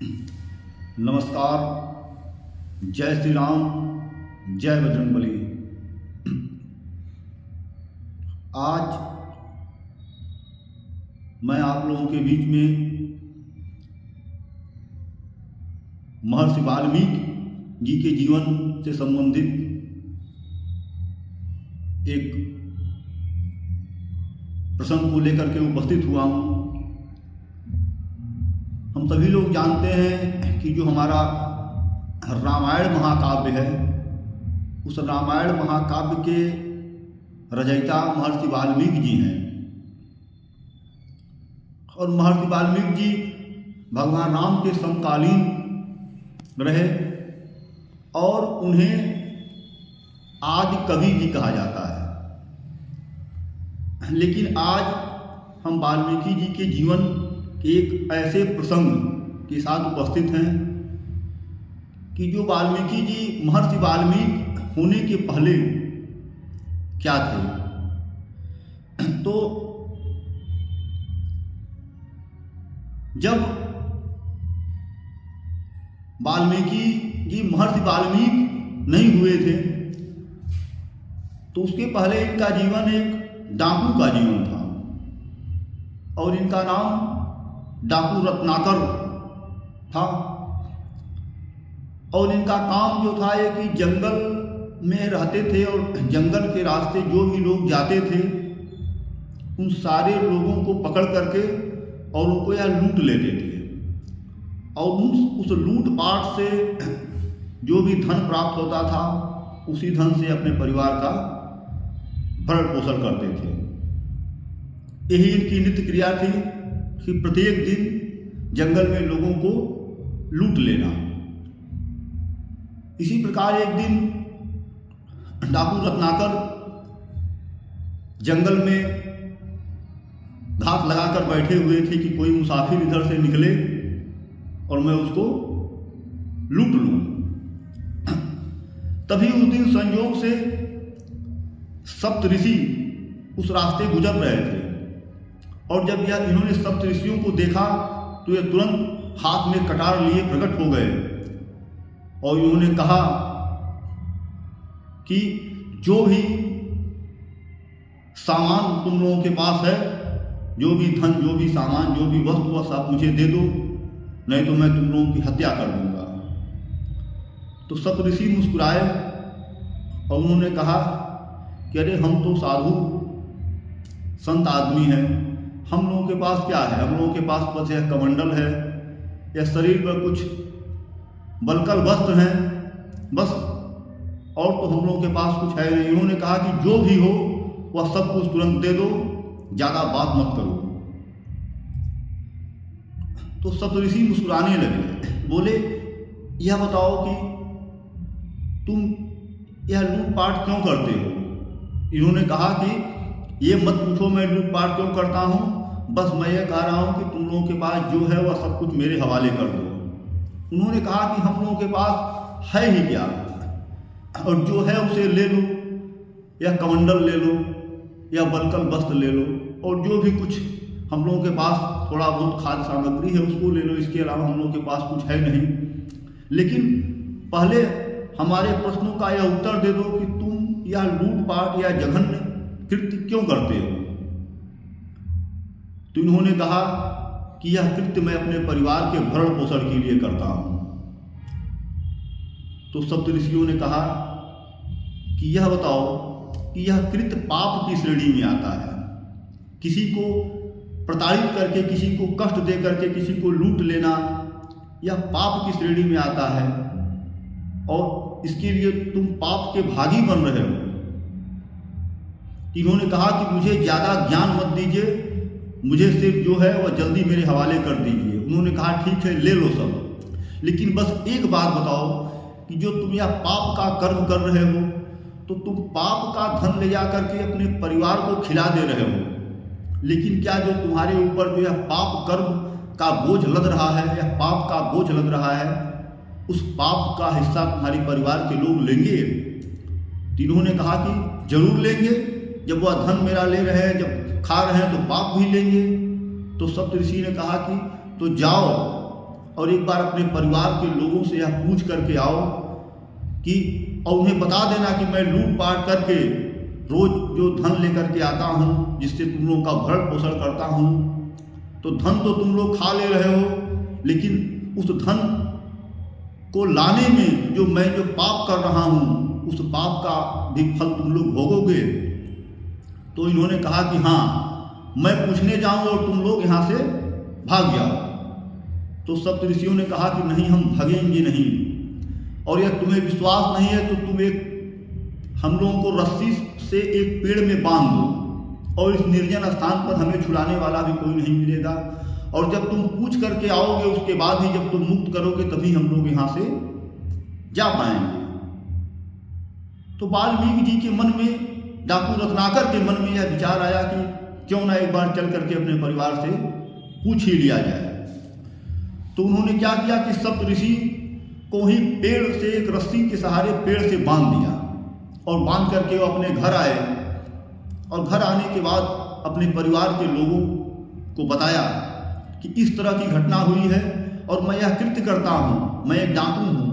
नमस्कार। जय श्री राम, जय बजरंगबली। आज मैं आप लोगों के बीच में महर्षि वाल्मीकि जी के जीवन से संबंधित एक प्रसंग को लेकर के उपस्थित हुआ हूँ। हम सभी लोग जानते हैं कि जो हमारा रामायण महाकाव्य है, उस रामायण महाकाव्य के रचयिता महर्षि वाल्मीकि जी हैं। और महर्षि वाल्मीकि जी भगवान राम के समकालीन रहे और उन्हें आदि कवि भी कहा जाता है। लेकिन आज हम वाल्मीकि जी के जीवन एक ऐसे प्रसंग के साथ उपस्थित हैं कि जो वाल्मीकि जी महर्षि वाल्मीकि होने के पहले क्या थे। तो जब वाल्मीकि जी महर्षि वाल्मीकि नहीं हुए थे तो उसके पहले इनका जीवन एक डाकू का जीवन था और इनका नाम डाकू रत्नाकर था। और इनका काम जो था ये कि जंगल में रहते थे और जंगल के रास्ते जो भी लोग जाते थे उन सारे लोगों को पकड़ करके और उनको यह लूट लेते थे और उस लूटपाट से जो भी धन प्राप्त होता था उसी धन से अपने परिवार का भरण पोषण करते थे। यही इनकी नित्य क्रिया थी कि प्रत्येक दिन जंगल में लोगों को लूट लेना। इसी प्रकार एक दिन डाकू रत्नाकर जंगल में घात लगाकर बैठे हुए थे कि कोई मुसाफिर इधर से निकले और मैं उसको लूट लूं। तभी उस दिन संयोग से सप्तऋषि उस रास्ते गुजर रहे थे और जब इन्होंने सप्तऋषियों को देखा तो ये तुरंत हाथ में कटार लिए प्रकट हो गए और इन्होंने कहा कि जो भी सामान तुम लोगों के पास है, जो भी धन, जो भी सामान, जो भी वस्तु, वह सब मुझे दे दो, नहीं तो मैं तुम लोगों की हत्या कर दूंगा। तो सप्तऋषि मुस्कुराए और उन्होंने कहा कि अरे हम तो साधु संत आदमी हैं, हम लोगों के पास क्या है, हम लोगों के पास बस यह कमंडल है, यह शरीर पर कुछ बलकल वस्त्र हैं बस, और तो हम लोगों के पास कुछ है नहीं। उन्होंने कहा कि जो भी हो वह सब कुछ तुरंत दे दो, ज़्यादा बात मत करो। तो सप्तऋषि मुस्कुराने लगे, बोले यह बताओ कि तुम यह लूटपाट क्यों करते हो। इन्होंने कहा कि ये मत पूछो मैं लूटपाट क्यों करता हूँ, बस मैं ये कह रहा हूँ कि तुम लोगों के पास जो है वह सब कुछ मेरे हवाले कर दो। उन्होंने कहा कि हम लोगों के पास है ही क्या, और जो है उसे ले लो, या कमंडल ले लो, या बलकल वस्त्र ले लो, और जो भी कुछ हम लोगों के पास थोड़ा बहुत खाद्य सामग्री है उसको ले लो, इसके अलावा हम लोगों के पास कुछ है नहीं। लेकिन पहले हमारे प्रश्नों का यह उत्तर दे दो कि तुम यह लूटपाट या जघन्य कृत्य क्यों करते हो। तो इन्होंने कहा कि यह कृत्य मैं अपने परिवार के भरण पोषण के लिए करता हूं। तो सप्तऋषियों ने कहा कि यह बताओ कि यह कृत्य पाप की श्रेणी में आता है, किसी को प्रताड़ित करके, किसी को कष्ट दे करके, किसी को लूट लेना, यह पाप की श्रेणी में आता है और इसके लिए तुम पाप के भागी बन रहे हो। इन्होंने कहा कि मुझे ज़्यादा ज्ञान मत दीजिए, मुझे सिर्फ जो है वह जल्दी मेरे हवाले कर दीजिए। उन्होंने कहा ठीक है ले लो सब, लेकिन बस एक बात बताओ कि जो तुम यह पाप का कर्म कर रहे हो तो तुम पाप का धन ले जा करके अपने परिवार को खिला दे रहे हो, लेकिन क्या जो तुम्हारे ऊपर जो यह पाप कर्म का बोझ लद रहा है, यह पाप का बोझ लद रहा है, उस पाप का हिस्सा तुम्हारे परिवार के लोग लेंगे। तो इन्होंने कहा कि जरूर लेंगे, जब वह धन मेरा ले रहे हैं, जब खा रहे हैं तो पाप भी लेंगे। तो सप्तऋषि ने कहा कि तो जाओ और एक बार अपने परिवार के लोगों से यह पूछ करके आओ कि और उन्हें बता देना कि मैं लूटपाट करके रोज जो धन लेकर के आता हूँ, जिससे तुम लोगों का भरण पोषण करता हूँ, तो धन तो तुम लोग खा ले रहे हो, लेकिन उस धन को लाने में जो पाप कर रहा हूँ, उस पाप का भी फल तुम लोग भोगोगे। तो इन्होंने कहा कि हाँ, मैं पूछने जाऊँ और तुम लोग यहाँ से भाग जाओ। तो सप्तऋषियों ने कहा कि नहीं, हम भागेंगे नहीं, और यह तुम्हें विश्वास नहीं है तो तुम हम लोगों को रस्सी से एक पेड़ में बांध दो, और इस निर्जन स्थान पर हमें छुड़ाने वाला भी कोई नहीं मिलेगा, और जब तुम पूछ करके आओगे उसके बाद ही जब तुम मुक्त करोगे तभी हम लोग यहाँ से जा पाएंगे। तो वाल्मीकि जी के मन में, डाकू रत्नाकर के मन में यह विचार आया कि क्यों ना एक बार चल करके अपने परिवार से पूछ ही लिया जाए। तो उन्होंने क्या किया कि सप्तऋषि को ही पेड़ से, एक रस्सी के सहारे पेड़ से बांध दिया, और बांध करके वो अपने घर आए, और घर आने के बाद अपने परिवार के लोगों को बताया कि इस तरह की घटना हुई है, और मैं यह कृत्य करता हूँ, मैं एक डाकू हूँ,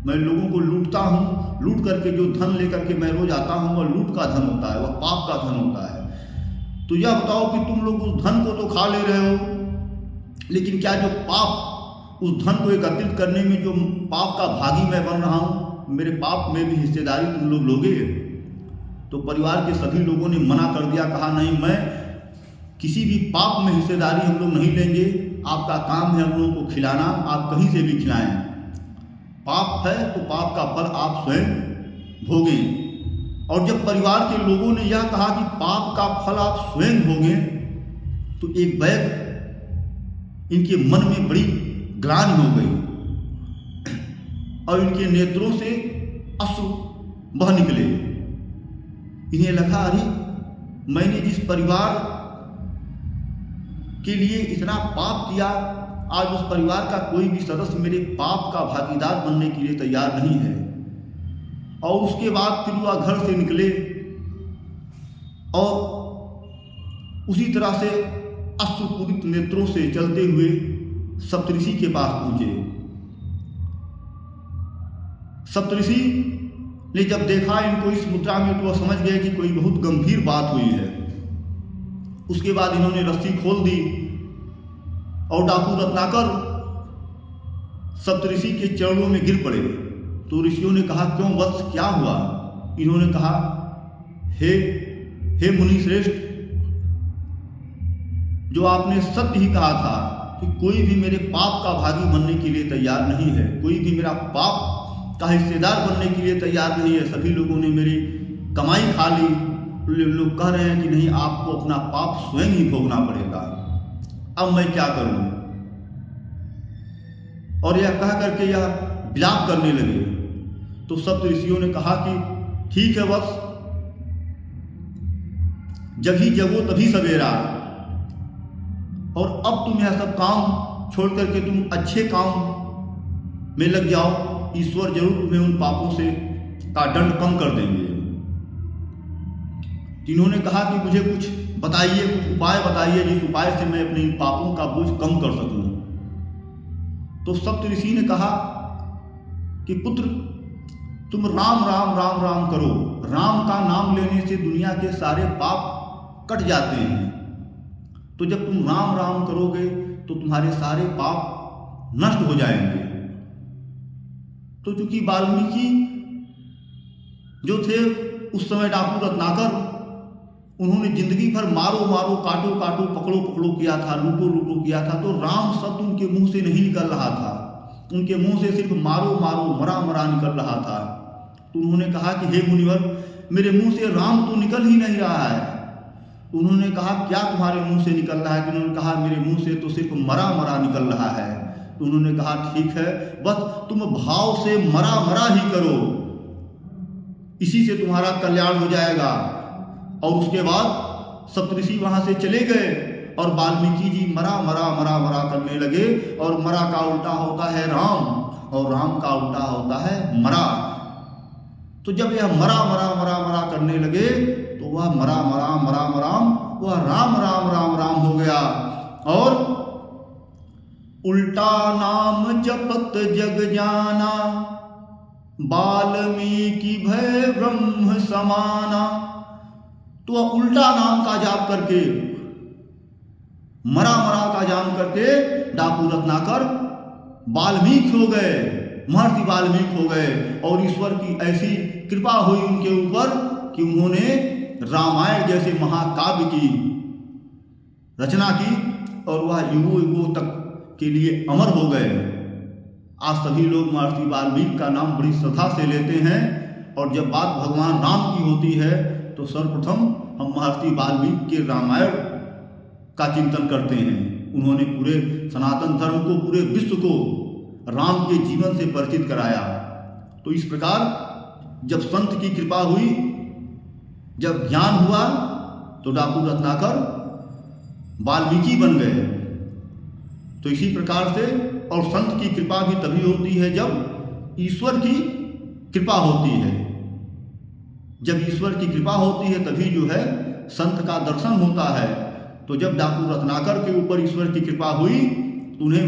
मैं लोगों को लूटता हूँ, लूट करके जो धन लेकर के मैं रोज आता हूँ वह लूट का धन होता है, वह पाप का धन होता है। तो यह बताओ कि तुम लोग उस धन को तो खा ले रहे हो, लेकिन क्या जो पाप, उस धन को एकत्रित करने में जो पाप का भागी मैं बन रहा हूँ, मेरे पाप में भी हिस्सेदारी तुम लोग लोगे? तो परिवार के सभी लोगों ने मना कर दिया, कहा नहीं, मैं किसी भी पाप में हिस्सेदारी हम लोग नहीं लेंगे, आपका काम है हम लोगों को खिलाना, आप कहीं से भी खिलाएं, पाप है तो पाप का फल आप स्वयं भोगें। और जब परिवार के लोगों ने यह कहा कि पाप का फल आप स्वयं भोगें, तो एक बैग इनके मन में बड़ी ग्लानि हो गई, और इनके नेत्रों से अश्रु बह निकले। इन्हें लगा, अरे मैंने जिस परिवार के लिए इतना पाप किया, आज उस परिवार का कोई भी सदस्य मेरे पाप का भागीदार बनने के लिए तैयार नहीं है। और उसके बाद फिर वह घर से निकले और उसी तरह से अश्रुपूरित नेत्रों से चलते हुए सप्तऋषि के पास पहुंचे। सप्तऋषि ने जब देखा इनको इस मुद्रा में, तो वह समझ गए कि कोई बहुत गंभीर बात हुई है। उसके बाद इन्होंने रस्सी खोल दी और डाकू रत्नाकर सप्तऋषि के चरणों में गिर पड़े। तो ऋषियों ने कहा, क्यों वत्स, क्या हुआ? इन्होंने कहा, हे मुनि श्रेष्ठ, जो आपने सत्य ही कहा था कि कोई भी मेरे पाप का भागी बनने के लिए तैयार नहीं है, कोई भी मेरा पाप का हिस्सेदार बनने के लिए तैयार नहीं है। सभी लोगों ने मेरी कमाई खा ली, लोग कह रहे हैं कि नहीं, आपको अपना पाप स्वयं ही भोगना पड़ेगा, अब मैं क्या करूं? और यह कह करके यह विलाप करने लगे। तो सप्तऋषियों ने कहा कि ठीक है बस, जगी जगो तभी सवेरा, और अब तुम यह सब काम छोड़ करके तुम अच्छे काम में लग जाओ, ईश्वर जरूर तुम्हें उन पापों से का दंड कम कर देंगे। इन्होंने कहा कि मुझे कुछ बताइए, कुछ उपाय बताइए जिस उपाय से मैं अपने इन पापों का बोझ कम कर सकूं। तो सप्तऋषि ने कहा कि पुत्र, तुम राम राम राम राम करो, राम का नाम लेने से दुनिया के सारे पाप कट जाते हैं। तो जब तुम राम राम करोगे तो तुम्हारे सारे पाप नष्ट हो जाएंगे। तो चूंकि वाल्मीकि जो थे उस समय डाकू रत्नाकर, उन्होंने जिंदगी भर मारो मारो, काटो काटो, पकड़ो पकड़ो किया था, लूटो लूटो किया था, तो राम शब्द उनके मुंह से नहीं निकल रहा था, उनके मुंह से सिर्फ मारो मारो, मरा मरा निकल रहा था। तो उन्होंने कहा कि हे मुनिवर, मेरे मुंह से राम तो निकल ही नहीं रहा है। उन्होंने कहा, क्या तुम्हारे मुंह से निकल रहा है? कि उन्होंने कहा, मेरे मुंह से तो सिर्फ मरा मरा निकल रहा है। तो उन्होंने कहा, ठीक है, बस तुम भाव से मरा मरा ही करो, इसी से तुम्हारा कल्याण हो जाएगा। और उसके बाद सप्तऋषि वहां से चले गए और वाल्मीकि जी मरा मरा मरा मरा करने लगे। और मरा का उल्टा होता है राम, और राम का उल्टा होता है मरा। तो जब यह मरा मरा मरा मरा करने लगे तो वह मरा मरा मरा मराम, वह राम राम राम राम हो गया। और उल्टा नाम जपत जग जाना, वाल्मीकि भय ब्रह्म समाना। तो वह उल्टा नाम का जाप करके, मरा का जान करके डाकू रत्नाकर वाल्मीकि हो गए, महर्षि वाल्मीकि हो गए। और ईश्वर की ऐसी कृपा हुई उनके ऊपर कि उन्होंने रामायण जैसे महाकाव्य की रचना की और वह युगों युगों तक के लिए अमर हो गए। आज सभी लोग महर्षि वाल्मीकि का नाम बड़ी श्रद्धा से लेते हैं और जब बात भगवान राम की होती है तो सर्वप्रथम हम महर्षि वाल्मीकि के रामायण का चिंतन करते हैं। उन्होंने पूरे सनातन धर्म को, पूरे विश्व को राम के जीवन से परिचित कराया। तो इस प्रकार जब संत की कृपा हुई, जब ज्ञान हुआ, तो डाकू रत्नाकर वाल्मीकि बन गए। तो इसी प्रकार से, और संत की कृपा भी तभी होती है जब ईश्वर की कृपा होती है। जब ईश्वर की कृपा होती है तभी जो है संत का दर्शन होता है। तो जब डाकू रत्नाकर के ऊपर ईश्वर की कृपा हुई तो उन्हें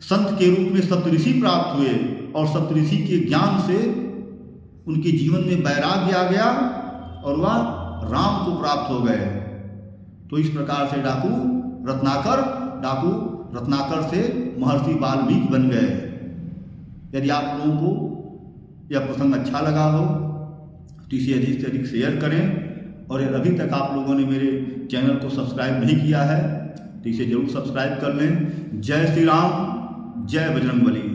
संत के रूप में सप्तऋषि प्राप्त हुए और सप्तऋषि के ज्ञान से उनके जीवन में वैराग्य आ गया और वह राम को प्राप्त हो गए। तो इस प्रकार से डाकू रत्नाकर से महर्षि वाल्मीकि बन गए। यदि आप लोगों को यह प्रसंग अच्छा लगा हो तो इसे अधिक से अधिक शेयर करें और यदि अभी तक आप लोगों ने मेरे चैनल को सब्सक्राइब नहीं किया है तो इसे जरूर सब्सक्राइब कर लें। जय श्री राम, जय बजरंगबली।